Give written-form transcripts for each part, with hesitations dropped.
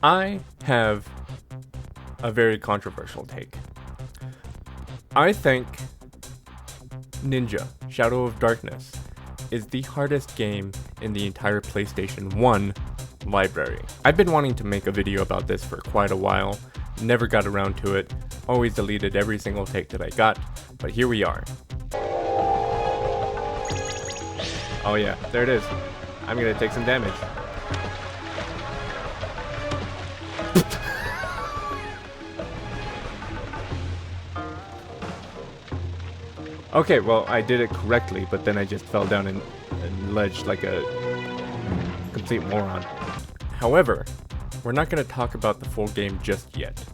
I have a very controversial take. I think Ninja Shadow of Darkness is the hardest game in the entire PlayStation 1 library. I've been wanting to make a video about this for quite a while, never got around to it, always deleted every single take that I got, but here we are. Oh yeah, there it is. I'm gonna take some damage. Okay, well, I did it correctly, but then I just fell down and ledged like a complete moron. However, we're not going to talk about the full game just yet.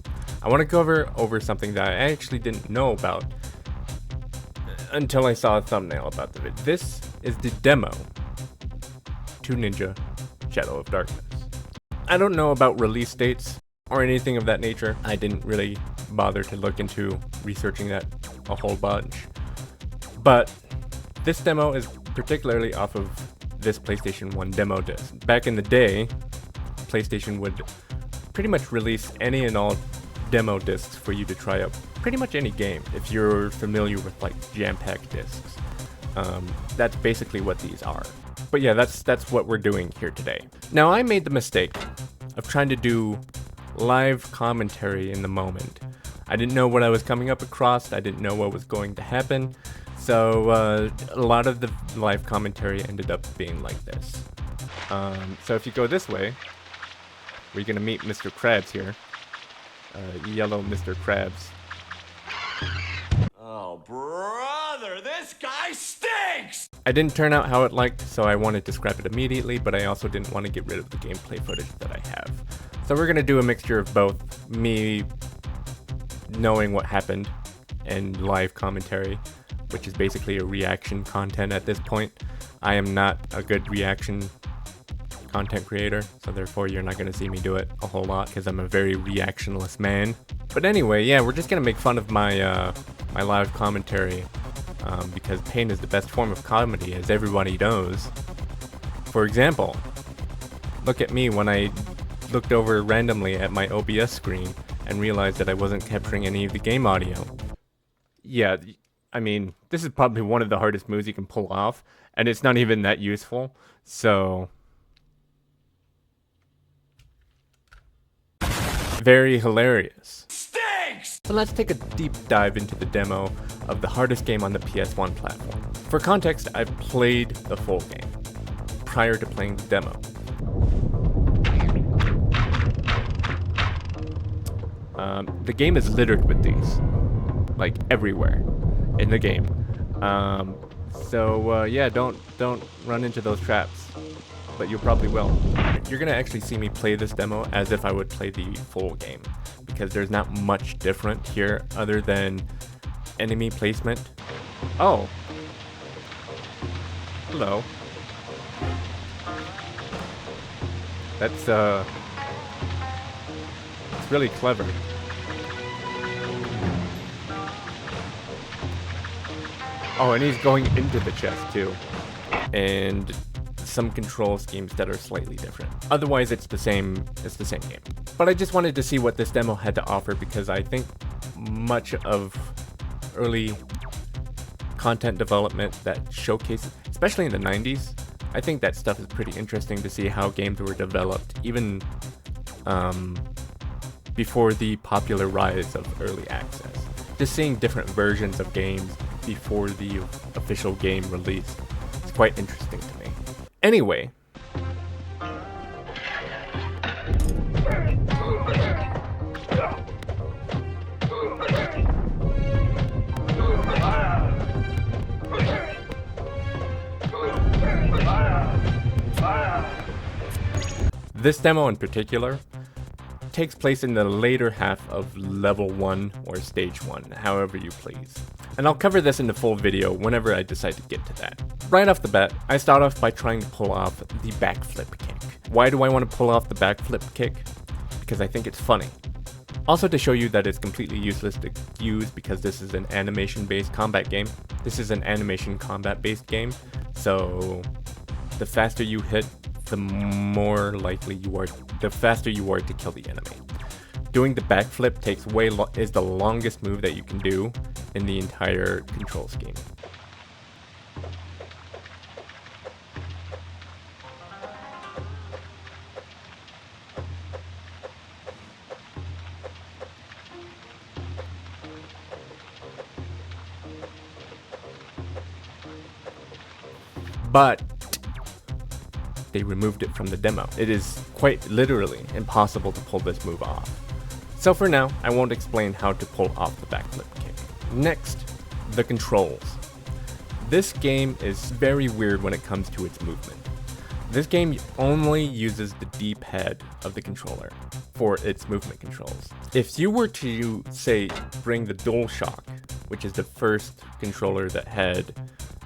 I want to go over something that I actually didn't know about until I saw a thumbnail about the video. This is the demo to Ninja Shadow of Darkness. I don't know about release dates or anything of that nature. I didn't really bother to look into researching that a whole bunch. But this demo is particularly off of this PlayStation 1 demo disc. Back in the day, PlayStation would pretty much release any and all demo discs for you to try out pretty much any game, if you're familiar with like jam-packed discs. That's basically what these are. But yeah, that's what we're doing here today. Now, I made the mistake of trying to do live commentary in the moment. I didn't know what I was coming up across, I didn't know what was going to happen. So a lot of the live commentary ended up being like this. So if you go this way, we're gonna meet Mr. Krabs here. Yellow Mr. Krabs. Oh, brother, this guy stinks! I didn't turn out how it liked, so I wanted to scrap it immediately, but I also didn't want to get rid of the gameplay footage that I have. So we're gonna do a mixture of both, me knowing what happened and live commentary, which is basically a reaction content at this point. I am not a good reaction content creator, so therefore you're not going to see me do it a whole lot because I'm a very reactionless man. But anyway, yeah, we're just going to make fun of my my live commentary because pain is the best form of comedy, as everybody knows. For example, look at me when I looked over randomly at my OBS screen and realized that I wasn't capturing any of the game audio. Yeah, I mean, this is probably one of the hardest moves you can pull off, and it's not even that useful, so very hilarious. Stinks! So let's take a deep dive into the demo of the hardest game on the PS1 platform. For context, I've played the full game prior to playing the demo. The game is littered with these, like everywhere in the game. Yeah, don't run into those traps, but you probably will. You're gonna actually see me play this demo as if I would play the full game, because there's not much different here other than enemy placement. Oh, hello. That's it's really clever. Oh, and he's going into the chest too. And some control schemes that are slightly different. Otherwise, it's the same game. But I just wanted to see what this demo had to offer, because I think much of early content development that showcases, especially in the 90s, I think that stuff is pretty interesting to see how games were developed, even before the popular rise of early access. Just seeing different versions of games before the official game release is quite interesting to me. Anyway, this demo in particular takes place in the later half of level 1 or stage 1, however you please. And I'll cover this in the full video whenever I decide to get to that. Right off the bat, I start off by trying to pull off the backflip kick. Why do I want to pull off the backflip kick? Because I think it's funny. Also to show you that it's completely useless to use because this is an animation-based combat game. This is an animation combat-based game, so the faster you hit, the more likely you are the faster you are to kill the enemy. Doing the backflip is the longest move that you can do in the entire control scheme. But they removed it from the demo. It is quite literally impossible to pull this move off. So for now, I won't explain how to pull off the backflip kick. Next, the controls. This game is very weird when it comes to its movement. This game only uses the D-pad of the controller for its movement controls. If you were to, say, bring the DualShock, which is the first controller that had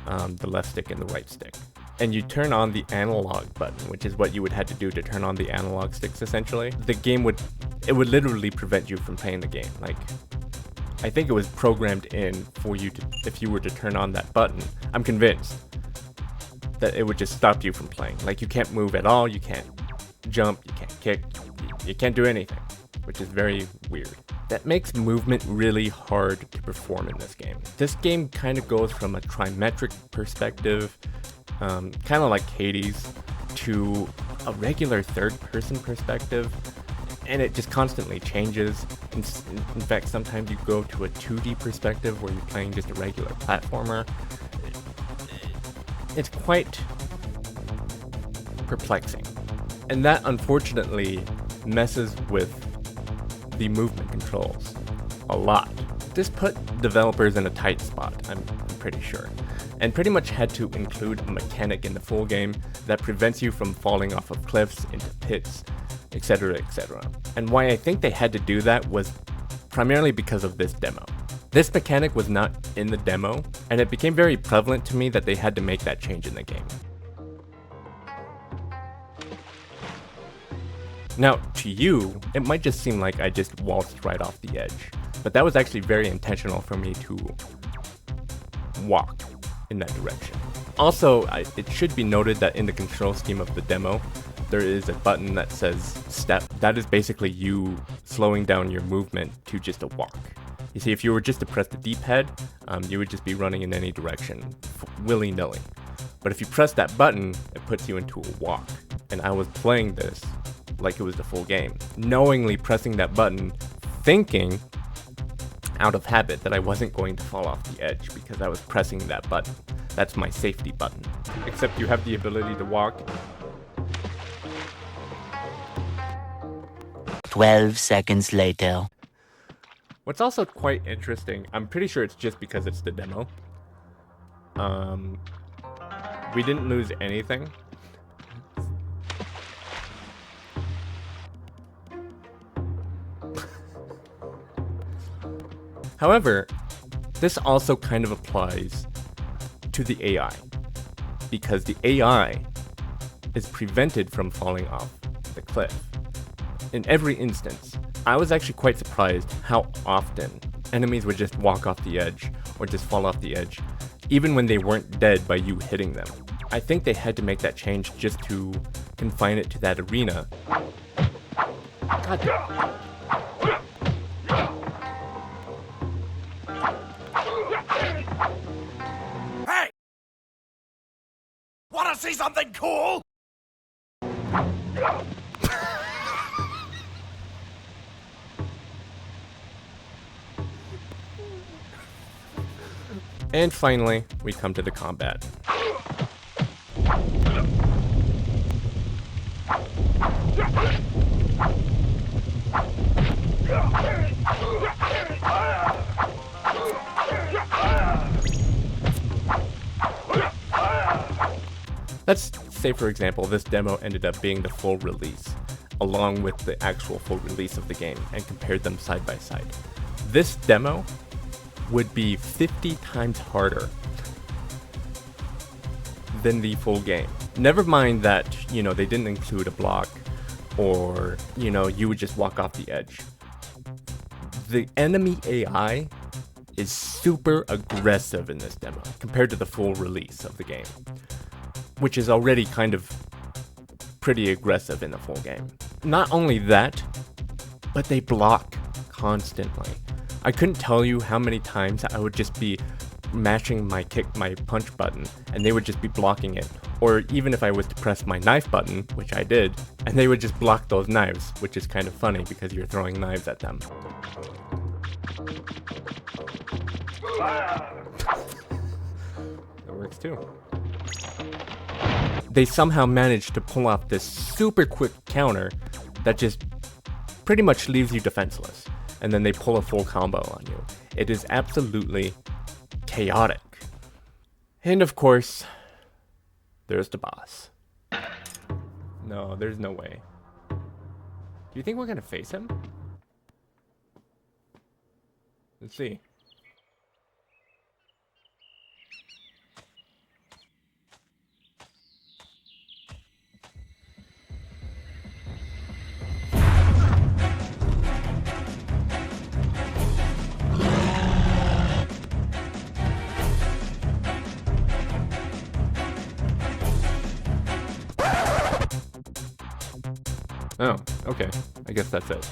the left stick and the right stick, and you turn on the analog button, which is what you would have to do to turn on the analog sticks essentially, the game would literally prevent you from playing the game. Like, I think it was programmed in for you to, if you were to turn on that button, I'm convinced that it would just stop you from playing. Like, you can't move at all, you can't jump, you can't kick, you can't do anything, which is very weird. That makes movement really hard to perform in this game. This game kind of goes from a trimetric perspective, kind of like Hades, to a regular third-person perspective, and it just constantly changes. In fact, sometimes you go to a 2D perspective where you're playing just a regular platformer. It's quite perplexing, and that unfortunately messes with the movement controls a lot. This put developers in a tight spot, I'm pretty sure, and pretty much had to include a mechanic in the full game that prevents you from falling off of cliffs, into pits, etc, etc. And why I think they had to do that was primarily because of this demo. This mechanic was not in the demo, and it became very prevalent to me that they had to make that change in the game. Now, to you, it might just seem like I just waltzed right off the edge, but that was actually very intentional for me to walk in that direction. Also, it should be noted that in the control scheme of the demo, there is a button that says step. That is basically you slowing down your movement to just a walk. You see, if you were just to press the D-pad, you would just be running in any direction, willy-nilly. But if you press that button, it puts you into a walk. And I was playing this like it was the full game, knowingly pressing that button, thinking out of habit that I wasn't going to fall off the edge because I was pressing that button. That's my safety button. Except you have the ability to walk. 12 seconds later. What's also quite interesting, I'm pretty sure it's just because it's the demo. We didn't lose anything. However, this also kind of applies to the AI, because the AI is prevented from falling off the cliff. In every instance, I was actually quite surprised how often enemies would just walk off the edge or just fall off the edge, even when they weren't dead by you hitting them. I think they had to make that change just to confine it to that arena. God damn. Hey! Wanna see something cool? And finally, we come to the combat. Let's say, for example, this demo ended up being the full release, along with the actual full release of the game, and compared them side by side. This demo would be 50 times harder than the full game. Never mind that, they didn't include a block, or, you would just walk off the edge. The enemy AI is super aggressive in this demo compared to the full release of the game, which is already kind of pretty aggressive in the full game. not only that, but they block constantly. I couldn't tell you how many times I would just be mashing my punch button, and they would just be blocking it. Or even if I was to press my knife button, which I did, and they would just block those knives, which is kind of funny because you're throwing knives at them. That works too. They somehow managed to pull off this super quick counter that just pretty much leaves you defenseless, and then they pull a full combo on you. It is absolutely chaotic. And of course, there's the boss. No, there's no way. Do you think we're gonna face him? Let's see. Oh, okay. I guess that's it.